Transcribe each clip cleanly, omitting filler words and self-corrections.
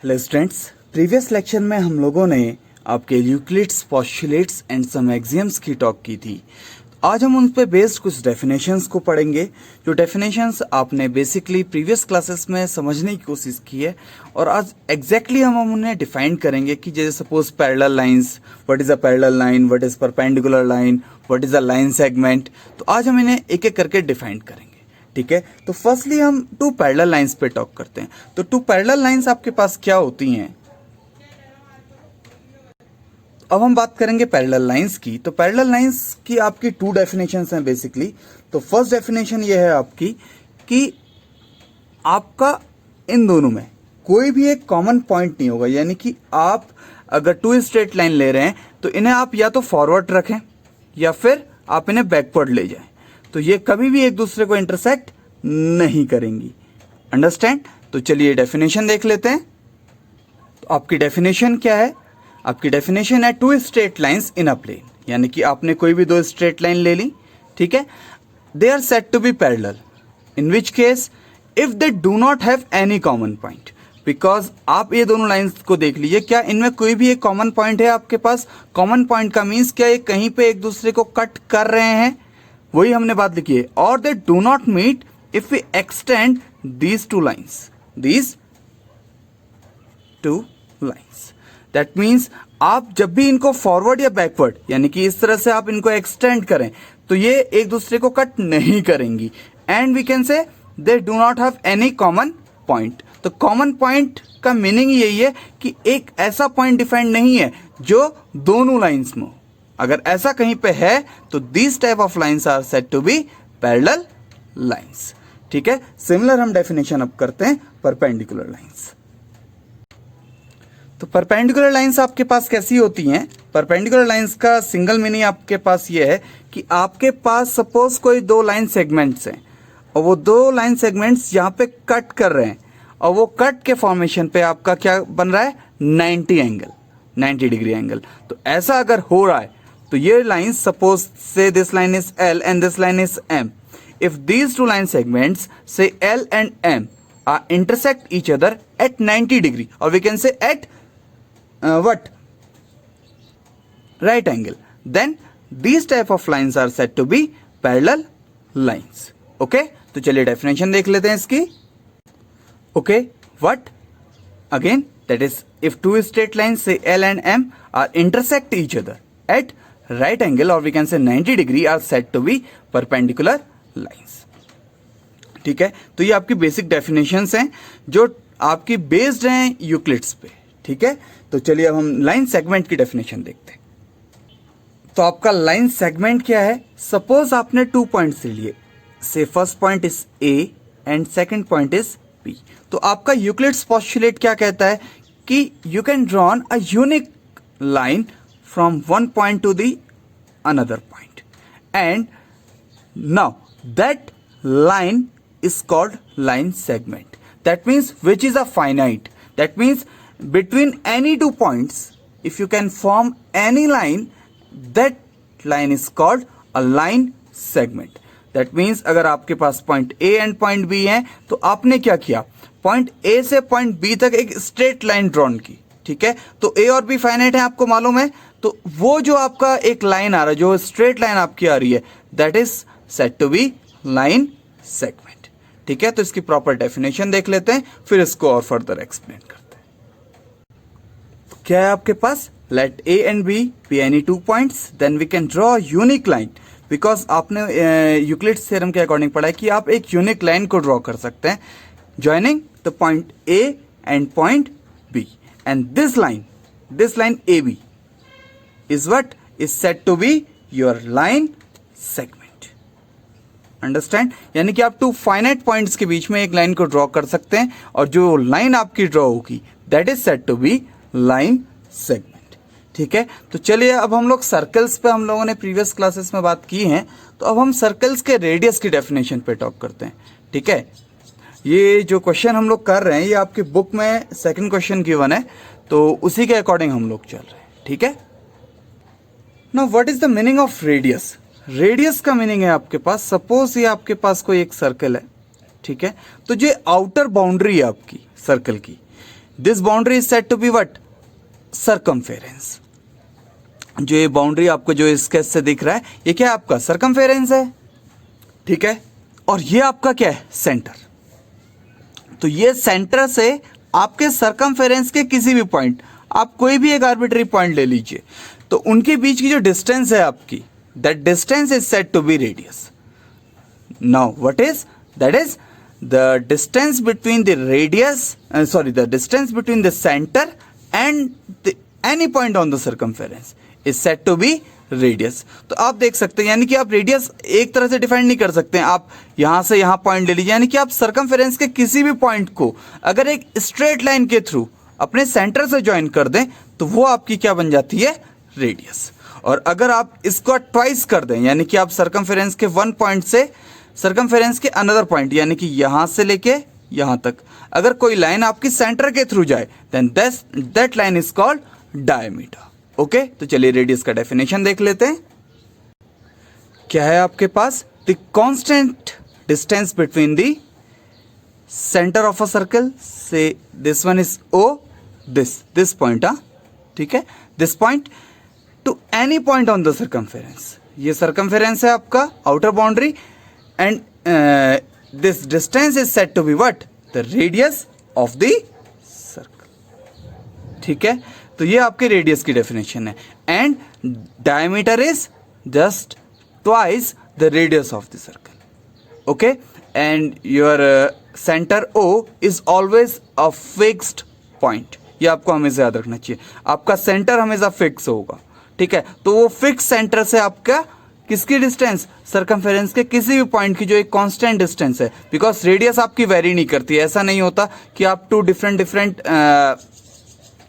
Hello students, previous lecture में हम लोगों ने आपके Euclid's postulates and some axioms की टॉक की थी। आज हम उन पे बेस्ड कुछ डेफिनेशंस को पढ़ेंगे, जो डेफिनेशंस आपने बेसिकली प्रीवियस क्लासेस में समझने की कोशिश की है, और आज एग्जैक्टली हम उन्हें डिफाइन करेंगे कि जैसे suppose parallel lines, what is a parallel line, what is perpendicular line, what is a line segment. तो आज हम इन्हें एक एक करके डिफाइन करेंगे, ठीक है। तो फर्स्टली हम टू पैरेलल लाइंस पे टॉक करते हैं। तो टू पैरेलल लाइंस आपके पास क्या होती हैं? अब हम बात करेंगे पैरेलल लाइंस की। तो पैरेलल लाइंस की आपकी टू डेफिनेशंस हैं बेसिकली। तो फर्स्ट डेफिनेशन ये है आपकी कि आपका इन दोनों में कोई भी एक कॉमन पॉइंट नहीं होगा, यानी कि आप अगर टू स्ट्रेट लाइन ले रहे हैं तो इन्हें आप या तो फॉरवर्ड रखें या फिर आप इन्हें बैकवर्ड ले जाएं, तो ये कभी भी एक दूसरे को इंटरसेक्ट नहीं करेंगी। अंडरस्टैंड? तो चलिए डेफिनेशन देख लेते हैं। तो आपकी डेफिनेशन क्या है? आपकी डेफिनेशन है two straight lines in a plane, यानी कि आपने कोई भी दो स्ट्रेट लाइन ले ली, ठीक है। They are said to be parallel, in which case if they do not have any common point. Because आप ये दोनों लाइंस को देख लीजिए, क्या इनमें कोई भी एक कॉमन पॉइंट है आपके पास? कॉमन पॉइंट का मीन्स क्या, ये कहीं पे एक दूसरे को कट कर रहे हैं, वही हमने बात लिखी है। और they do not meet if we extend these two lines, these two lines. That means आप जब भी इनको फॉरवर्ड या बैकवर्ड, यानी कि इस तरह से आप इनको एक्सटेंड करें, तो ये एक दूसरे को कट नहीं करेंगी। And we can say they do not have any common point. तो कॉमन पॉइंट का मीनिंग यही है कि एक ऐसा पॉइंट डिफाइंड नहीं है जो दोनों लाइंस में हो। अगर ऐसा कहीं पे है तो this type of lines are said to be parallel lines, ठीक है। सिमिलर हम डेफिनेशन अब करते हैं परपेंडिकुलर लाइंस। तो परपेंडिकुलर लाइंस आपके पास कैसी होती हैं? परपेंडिकुलर लाइंस का सिंगल मीनिंग आपके पास ये है कि आपके पास सपोज कोई दो लाइन सेगमेंट्स हैं और वो दो लाइन सेगमेंट्स यहाँ पे कट कर रहे हैं, और वो कट के फॉर्मेशन पे आपका क्या बन रहा है? 90 एंगल, 90 डिग्री एंगल। तो ऐसा अगर हो रहा है तो ये लाइन, सपोज से this line is L and this line is M. If these two line segments, say L and M, intersect each other at 90 degree, or we can say at what? Right angle. Then these type of lines are said to be parallel lines. Okay? तो चलिए definition देख लेते हैं इसकी। Okay? What? Again, that is, if two straight lines, say L and M, are intersect each other at right angle, or we can say 90 degree, are said to be perpendicular lines. ठीक है। तो ये आपकी basic definitions हैं जो आपकी based हैं Euclid's पे, ठीक है। तो चलिए अब हम लाइन सेगमेंट की डेफिनेशन देखते हैं। तो आपका लाइन सेगमेंट क्या है? सपोज आपने 2 पॉइंट्स ले लिए, से first point is A and second point is B। तो आपका यूक्लिड्स पोस्टुलेट क्या कहता है कि you can drawn a unique line from one point to the another point, and now that line is called line segment. That means which is a finite. That means between any 2 points, if you can form any line, that line is called a line segment. That means अगर आपके पास point A and point B है, तो आपने क्या किया? Point A से point B तक एक स्ट्रेट लाइन ड्रॉन की, ठीक है। तो A और B फाइनाइट है, आपको मालूम है। तो वो जो आपका एक लाइन आ रहा है, जो स्ट्रेट लाइन आपकी आ रही है, that is said to be line segment, ठीक है। तो इसकी प्रॉपर डेफिनेशन देख लेते हैं, फिर इसको और फर्दर एक्सप्लेन करते हैं। क्या है आपके पास? Let A and B B any 2 points, then we can draw unique line. Because आपने यूक्लिड्स थ्योरम के अकॉर्डिंग पढ़ा है कि आप एक यूनिक लाइन को ड्रॉ कर सकते हैं, joining the point A and point B, and this line AB is what is said to be your line segment. Understand? यानी कि आप 2 फाइनाइट पॉइंट्स के बीच में एक लाइन को ड्रॉ कर सकते हैं, और जो लाइन आपकी ड्रॉ होगी that is said to be line segment, ठीक है। तो चलिए अब हम लोग सर्कल्स पे, हम लोगों ने प्रीवियस क्लासेस में बात की है, तो अब हम सर्कल्स के रेडियस की डेफिनेशन पे टॉक करते हैं, ठीक है। ये जो क्वेश्चन हम लोग कर रहे हैं, ये आपकी बुक में सेकंड क्वेश्चन गिवन है, तो उसी के अकॉर्डिंग हम लोग चल रहे हैं, ठीक है। Now what is the meaning of radius? Radius का मीनिंग है आपके पास, सपोज ये आपके पास कोई एक सर्कल है, ठीक है। तो जो आउटर बाउंड्री है आपकी सर्कल की, this boundary is said to be what, circumference. जो ये बाउंड्री आपको जो स्केच से दिख रहा है ये क्या है, आपका सर्कमफेरेंस है, ठीक है। और ये आपका क्या है, सेंटर। तो ये सेंटर से आपके सर्कमफेरेंस के किसी भी पॉइंट, आप कोई भी एक आर्बिट्री पॉइंट ले लीजिए, तो उनके बीच की जो डिस्टेंस है आपकी, that distance is said to be radius. Now what is that, is the distance between the radius, the distance between the centre and any point on the circumference is said to be radius. तो आप देख सकते हैं, यानी कि आप radius एक तरह से डिफाइन नहीं कर सकते हैं। आप यहां से यहां पॉइंट ले लीजिए, यानी कि आप सर्कमफेरेंस के किसी भी पॉइंट को अगर एक स्ट्रेट लाइन के थ्रू अपने सेंटर से ज्वाइन कर दें तो वो आपकी क्या बन जाती है, रेडियस। और अगर आप इसको ट्वाइस कर दें, यानी कि आप सर्कमफेरेंस के वन पॉइंट से सर्कमफेरेंस के अनदर पॉइंट, यानी कि यहां से लेके यहां तक अगर कोई लाइन आपकी सेंटर के थ्रू जाए, then that line is called diameter. Okay, तो चलिए रेडियस का डेफिनेशन देख लेते हैं। क्या है आपके पास, the constant distance between the centre of a circle, say this one is O, this point, ठीक है, this point to any point on the circumference. ये सर्कमफेरेंस है आपका outer boundary, and this distance is said to be what, the radius of the circle, ठीक है। तो ये आपके रेडियस की डेफिनेशन है। And diameter is just twice the radius of the circle, okay. And your centre O is always a fixed point, ये आपको हमेशा याद रखना चाहिए। आपका सेंटर हमेशा फिक्स होगा, ठीक है। तो वो फिक्स सेंटर से आपका किसकी डिस्टेंस, सर्कमफेरेंस के किसी भी पॉइंट की जो एक कांस्टेंट डिस्टेंस है, बिकॉज रेडियस आपकी वेरी नहीं करती है। ऐसा नहीं होता कि आप टू डिफरेंट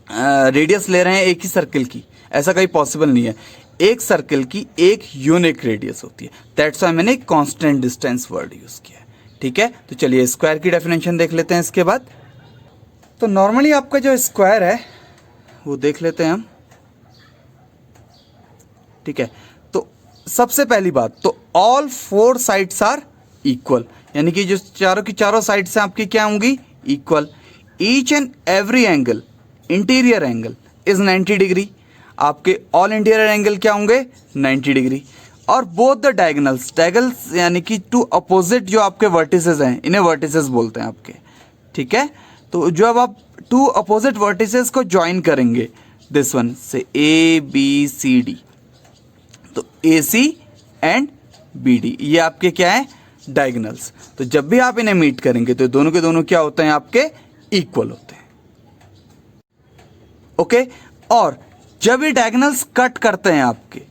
रेडियस ले रहे हैं एक ही सर्कल की, ऐसा कहीं पॉसिबल नहीं है। एक सर्कल की एक यूनिक रेडियस होती है, दैट्स व्हाई मैंने कांस्टेंट डिस्टेंस वर्ड यूज किया है, ठीक है। तो चलिए स्क्वायर की डेफिनेशन देख लेते हैं इसके बाद। तो नॉर्मली आपका जो स्क्वायर है वो देख लेते हैं हम, ठीक है। तो सबसे पहली बात तो all four sides are equal, यानी कि जो चारों की चारों साइड्स हैं आपकी क्या होंगी, equal. Each and every angle, interior angle is 90 degree, आपके ऑल इंटीरियर एंगल क्या होंगे, 90 डिग्री। और बोथ द डायगोनल्स यानी कि टू अपोजिट जो आपके वर्टिसेस हैं, इन्हें वर्टिसेस बोलते हैं आपके, ठीक है। तो जो अब आप टू अपोजिट वर्टिसेस को ज्वाइन करेंगे, दिस वन से ए बी सी डी, तो ए सी एंड बी डी ये आपके क्या है, डायगोनल्स। तो जब भी आप इन्हें मीट करेंगे तो दोनों के दोनों क्या होते हैं, आपके इक्वल होते हैं, ओके। और जब ये डायगोनल्स कट करते हैं आपके,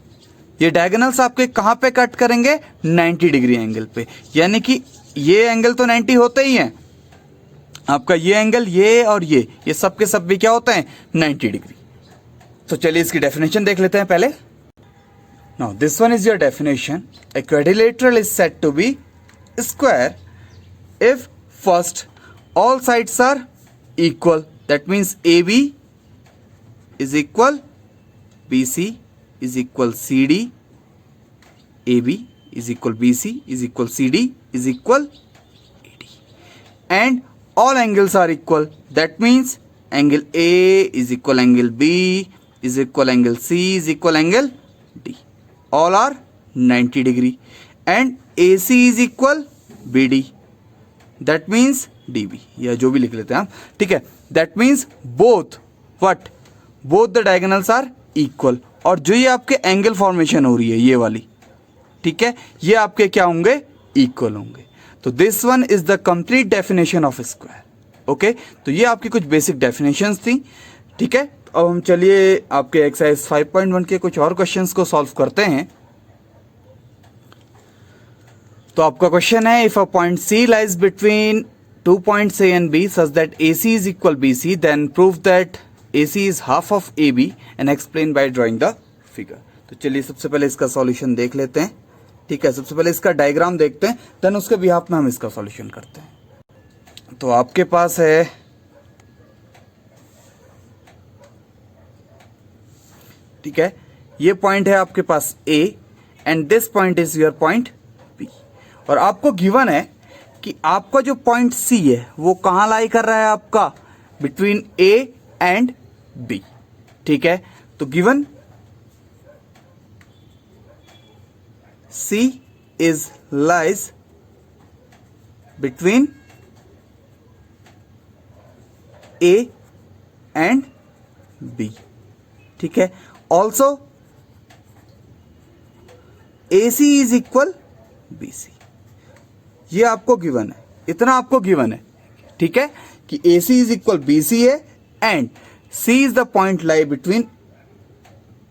ये डायगोनल्स आपके कहां पे कट करेंगे, 90 डिग्री एंगल पे, यानी कि ये एंगल तो 90 होते ही हैं, आपका ये एंगल, ये और ये सब के सब भी क्या होते हैं, 90 डिग्री। तो चलिए इसकी डेफिनेशन देख लेते हैं पहले। Now this one is your definition, a quadrilateral is said to be square if first all sides are equal, that means A B is equal BC is equal CD, AB is equal BC is equal CD is equal AD, and all angles are equal, that means angle A is equal angle B is equal angle C is equal angle D, all are 90 degree, and AC is equal BD, that means DB, या जो भी लिख लेते हैं हम, ठीक है। that means both what, both the diagonals are equal. और जो ये आपके एंगल फॉर्मेशन हो रही है ये वाली, ठीक है, ये आपके क्या होंगे, इक्वल होंगे। तो this one is the complete definition of square, okay. तो ये आपकी कुछ बेसिक डेफिनेशंस थी, ठीक है। अब हम चलिए आपके एक्सरसाइज 5.1 के कुछ और क्वेश्चंस को सॉल्व करते हैं। तो आपका क्वेश्चन है, if a point C lies between 2 points A and B such that AC is equal BC, then prove that AC is half of AB and explain by drawing the figure। तो चलिए सबसे पहले इसका solution देख लेते हैं, ठीक है। सबसे पहले इसका डायग्राम देखते हैं, देन उसके बिहाफ में हम इसका सॉल्यूशन करते हैं। तो आपके पास है, ठीक है, ये पॉइंट है आपके पास A and this point is your point B, और आपको गिवन है कि आपका जो पॉइंट C है वो कहाँ लाई कर रहा है, आपका बिटवीन ए एंड बी। ठीक है, तो given C is lies between A and B. ठीक है, also A C is equal B C. ये आपको गिवन है, इतना आपको गिवन है। ठीक है, कि A C is equal B C है and C is the point lie between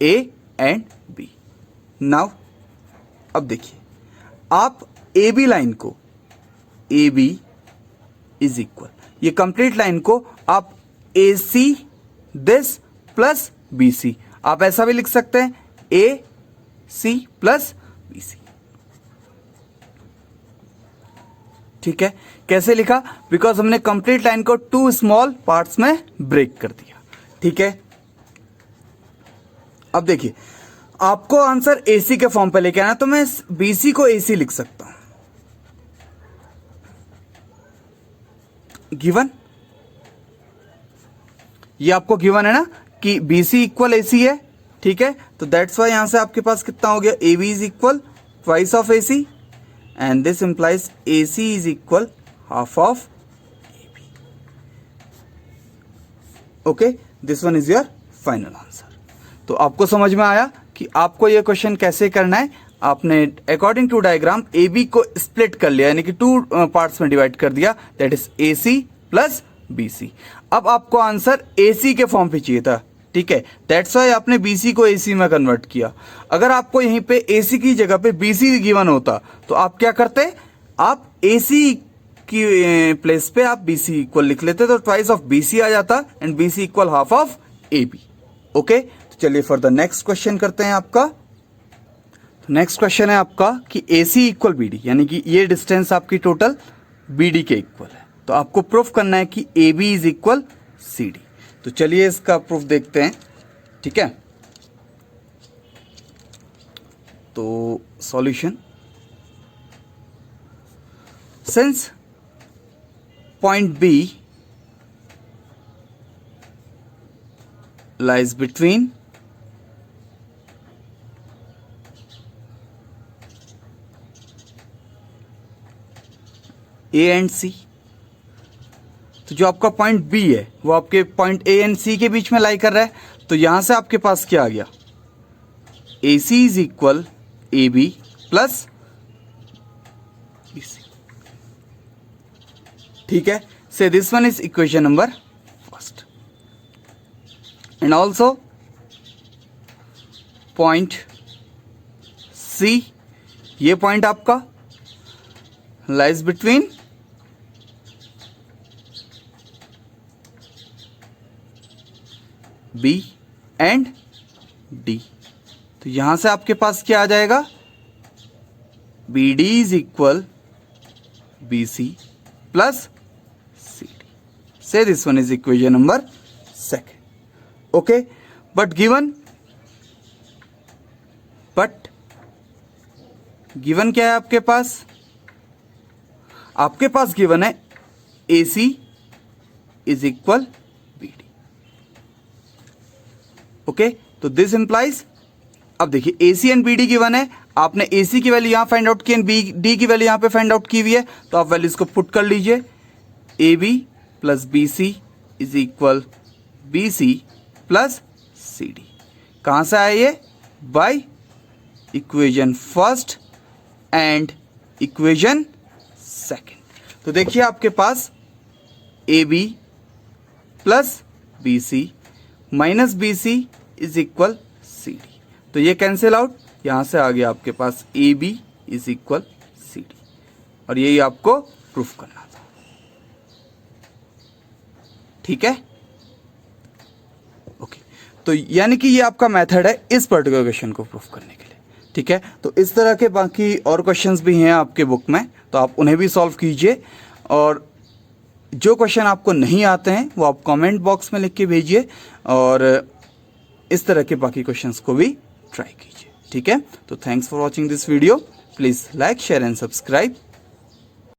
A and B. Now अब देखिए, आप ए बी लाइन को, ए बी इज इक्वल, ये कंप्लीट लाइन को आप A C this plus B C, आप ऐसा भी लिख सकते हैं ए सी प्लस बी सी। ठीक है, कैसे लिखा? बिकॉज हमने कंप्लीट लाइन को टू स्मॉल पार्ट्स में ब्रेक कर दिया। ठीक है, अब देखिए, आपको आंसर एसी के फॉर्म पे लेके आना, तो मैं बीसी को एसी लिख सकता हूं। गिवन, ये आपको गिवन है ना कि बीसी इक्वल एसी है। ठीक है, तो दैट्स वाई यहां से आपके पास कितना हो गया, A B is equal twice of AC and this implies AC is equal half of A B. Okay, this one is your final answer. तो आपको समझ में आया कि आपको ये क्वेश्चन कैसे करना है। आपने according to diagram A B को स्प्लिट कर लिया, यानी कि टू पार्ट्स में डिवाइड कर दिया, that is A C plus B C. अब आपको आंसर ए सी के फॉर्म पे चाहिए था। ठीक है, दैट्स वाई आपने बी सी को ए सी में कन्वर्ट किया। अगर आपको यहीं पे ए सी की जगह पे बी सी गिवन होता तो आप क्या करते, आप ए सी की प्लेस पे आप बी सी इक्वल लिख लेते, तो ट्वाइस ऑफ बी सी आ जाता and B C equal half of A B. Okay, तो चलिए फॉर द नेक्स्ट क्वेश्चन करते हैं आपका। तो नेक्स्ट क्वेश्चन है आपका कि A C equal B D, यानी कि ये डिस्टेंस आपकी टोटल बी डी के इक्वल है। तो आपको प्रूफ करना है कि A B is equal C D. तो चलिए इसका प्रूफ देखते हैं। ठीक है, तो solution, since point B lies between A and C, तो जो आपका पॉइंट B है वो आपके पॉइंट A एंड C के बीच में लाई कर रहा है। तो यहां से आपके पास क्या आ गया, AC is equal A B plus B C. ठीक है, say this one is equation number first. And also point C, ये पॉइंट आपका lies between B and D। तो यहां से आपके पास क्या आ जाएगा, B D is equal B C plus C D. Say this one is equation number second. Okay, but given क्या है आपके पास, आपके पास गिवन है A C is equal B D. Okay, तो दिस इंप्लाइज, अब देखिए A C and B D given है, आपने ए सी की वैल्यू यहां फाइंड आउट की एंड बी डी की वैल्यू यहां पे फाइंड आउट की हुई है, तो आप वैल्यूज को पुट कर लीजिए। A B plus B C is equal B C plus C D. कहां से आया ये, by equation first and equation second. तो देखिए आपके पास A B plus B C minus B C is equal C D. तो ये कैंसिल आउट, यहां से आ गया आपके पास A B is equal C D, और यही आपको प्रूफ करना था। ठीक है, ओके, तो यानी कि ये आपका मेथड है इस पर्टिकुलर क्वेश्चन को प्रूफ करने के लिए। ठीक है, तो इस तरह के बाकी और क्वेश्चंस भी हैं आपके बुक में, तो आप उन्हें भी सॉल्व कीजिए, और जो क्वेश्चन आपको नहीं आते हैं वो आप कमेंट बॉक्स में लिख के भेजिए, और इस तरह के बाकी क्वेश्चंस को भी ट्राई कीजिए। ठीक है, तो thanks for watching this video, please like share and subscribe.